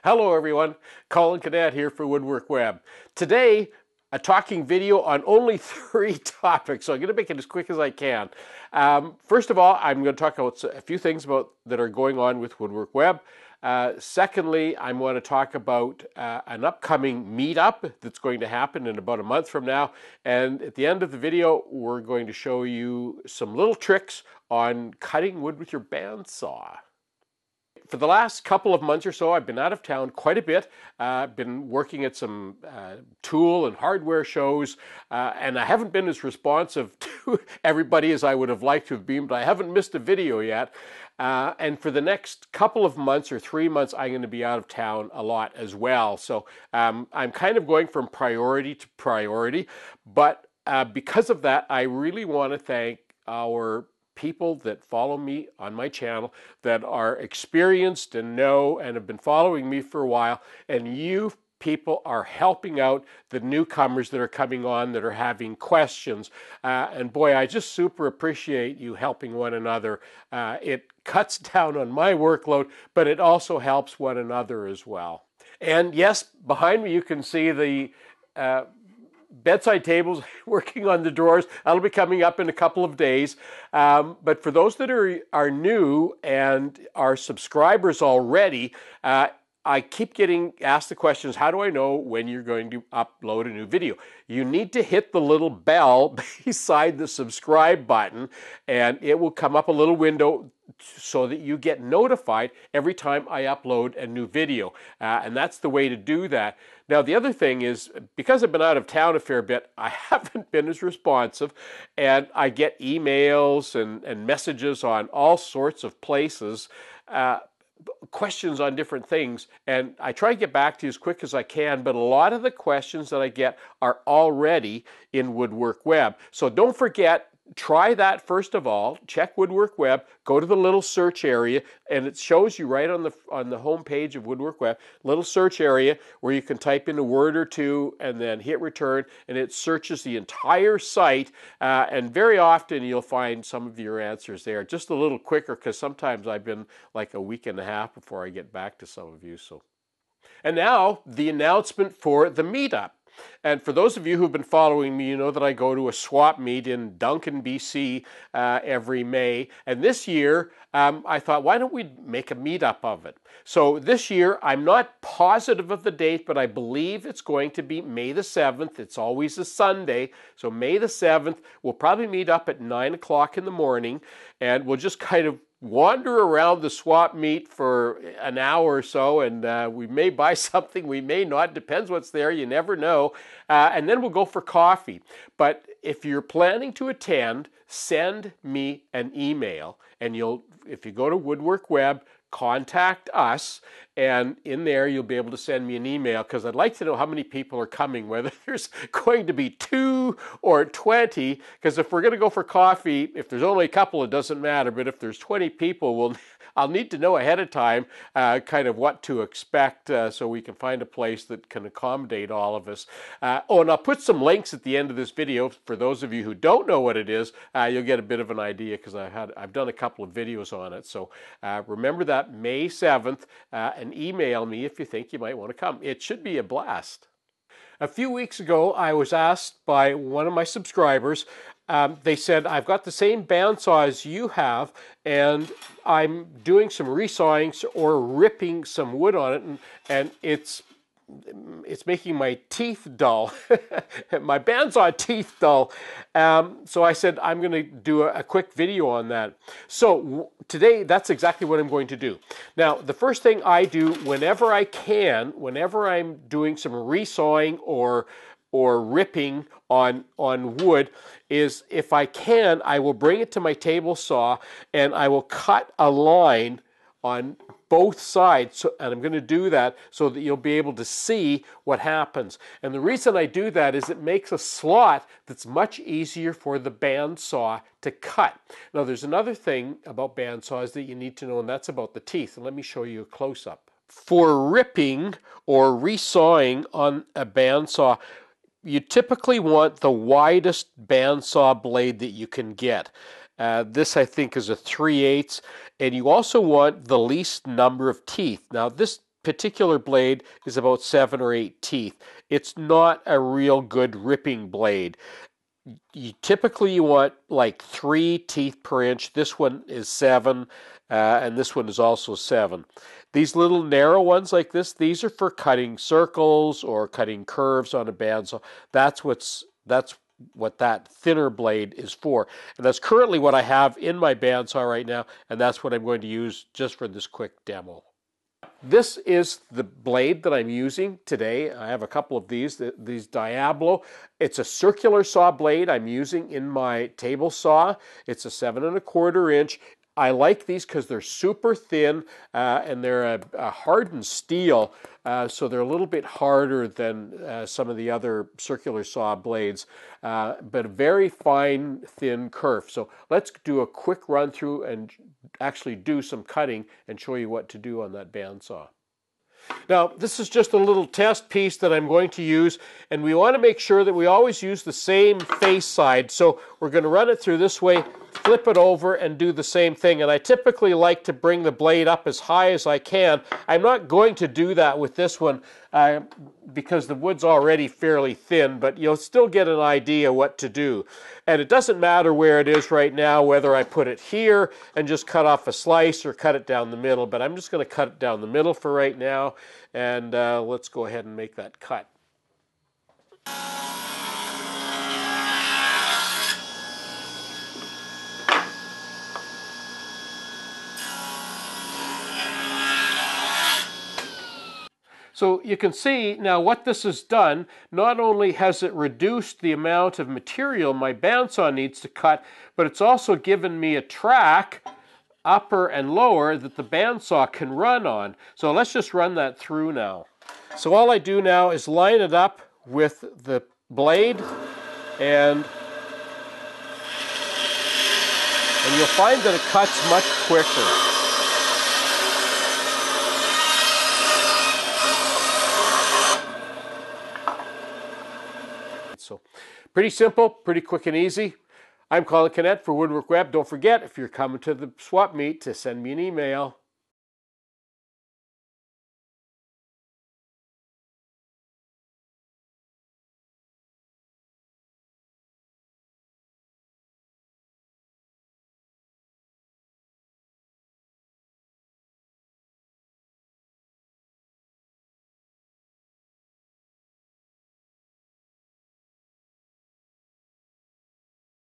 Hello everyone, Colin Cadet here for Woodwork Web. Today, a talking video on only 3 topics, so I'm going to make it as quick as I can. First of all, I'm going to talk about a few things that are going on with Woodwork Web. Secondly, I want to talk about an upcoming meetup that's going to happen in about a month from now. And at the end of the video, we're going to show you some little tricks on cutting wood with your bandsaw. For the last couple of months or so, I've been out of town quite a bit. I've been working at some tool and hardware shows, and I haven't been as responsive to everybody as I would have liked to have been, but I haven't missed a video yet. And for the next couple of months or 3 months, I'm going to be out of town a lot as well. So I'm kind of going from priority to priority, but because of that, I really want to thank our people that follow me on my channel that are experienced and know and have been following me for a while, and you people are helping out the newcomers that are coming on that are having questions, and boy, I just super appreciate you helping one another. It cuts down on my workload, but it also helps one another as well. And yes, behind me you can see the bedside tables, working on the drawers. That'll be coming up in a couple of days. But for those that are new and are subscribers already, I keep getting asked the questions, how do I know when you're going to upload a new video? You need to hit the little bell beside the subscribe button, and it will come up a little window so that you get notified every time I upload a new video. And that's the way to do that. Now, the other thing is, because I've been out of town a fair bit, I haven't been as responsive, and I get emails and messages on all sorts of places, questions on different things, and I try to get back to you as quick as I can, but a lot of the questions that I get are already in Woodwork Web. So don't forget, try that first of all. Check Woodwork Web, go to the little search area, and it shows you right on the home page of Woodwork Web, little search area where you can type in a word or two and then hit return, and it searches the entire site, and very often you'll find some of your answers there. Just a little quicker, because sometimes I've been like a week and a half before I get back to some of you. And now the announcement for the meetup. And for those of you who've been following me, you know that I go to a swap meet in Duncan, BC every May. And this year, I thought, why don't we make a meetup of it? So this year, I'm not positive of the date, but I believe it's going to be May the 7th. It's always a Sunday. So May the 7th, we'll probably meet up at 9 o'clock in the morning, and we'll just kind of wander around the swap meet for an hour or so, and we may buy something, we may not, depends what's there, you never know, and then we'll go for coffee. But if you're planning to attend, send me an email, and if you go to Woodwork Web, contact us, and in there you'll be able to send me an email, because I'd like to know how many people are coming, whether there's going to be 2 or 20, because if we're going to go for coffee, if there's only a couple, it doesn't matter, but if there's 20 people, I'll need to know ahead of time kind of what to expect, so we can find a place that can accommodate all of us. Oh, and I'll put some links at the end of this video. For those of you who don't know what it is, you'll get a bit of an idea, because I've done a couple of videos on it. So remember that May 7th, and email me if you think you might want to come. It should be a blast. A few weeks ago, I was asked by one of my subscribers, they said, I've got the same bandsaw as you have, and I'm doing some resawing or ripping some wood on it, and it's making my teeth dull, my bandsaw teeth dull. So I said, I'm going to do a quick video on that. So today, that's exactly what I'm going to do. Now, the first thing I do whenever I can, whenever I'm doing some resawing or ripping on wood, is if I can, I will bring it to my table saw and I will cut a line on both sides, and I'm going to do that so that you'll be able to see what happens. And the reason I do that is it makes a slot that's much easier for the bandsaw to cut. Now, there's another thing about bandsaws that you need to know, and that's about the teeth. And let me show you a close-up. For ripping or resawing on a bandsaw, you typically want the widest bandsaw blade that you can get. This, I think, is a 3/8, and you also want the least number of teeth. Now, this particular blade is about 7 or 8 teeth. It's not a real good ripping blade. Typically you want like 3 teeth per inch. This one is 7, and this one is also 7. These little narrow ones like this, these are for cutting circles or cutting curves on a bandsaw. That's what that thinner blade is for. And that's currently what I have in my bandsaw right now, and that's what I'm going to use just for this quick demo. This is the blade that I'm using today. I have a couple of these Diablo. It's a circular saw blade I'm using in my table saw. It's a 7 1/4 inch. I like these because they're super thin and they're a hardened steel, so they're a little bit harder than some of the other circular saw blades, but a very fine, thin kerf. So let's do a quick run through and actually do some cutting and show you what to do on that bandsaw. Now, this is just a little test piece that I'm going to use, and we want to make sure that we always use the same face side. So we're going to run it through this way, flip it over, and do the same thing. And I typically like to bring the blade up as high as I can. I'm not going to do that with this one because the wood's already fairly thin, but you'll still get an idea what to do. And it doesn't matter where it is right now, whether I put it here and just cut off a slice or cut it down the middle, but I'm just going to cut it down the middle for right now, and let's go ahead and make that cut. So you can see now what this has done. Not only has it reduced the amount of material my bandsaw needs to cut, but it's also given me a track, upper and lower, that the bandsaw can run on. So let's just run that through now. So all I do now is line it up with the blade, and you'll find that it cuts much quicker. So pretty simple, pretty quick and easy. I'm Colin Canet for Woodwork Web. Don't forget, if you're coming to the swap meet, to send me an email.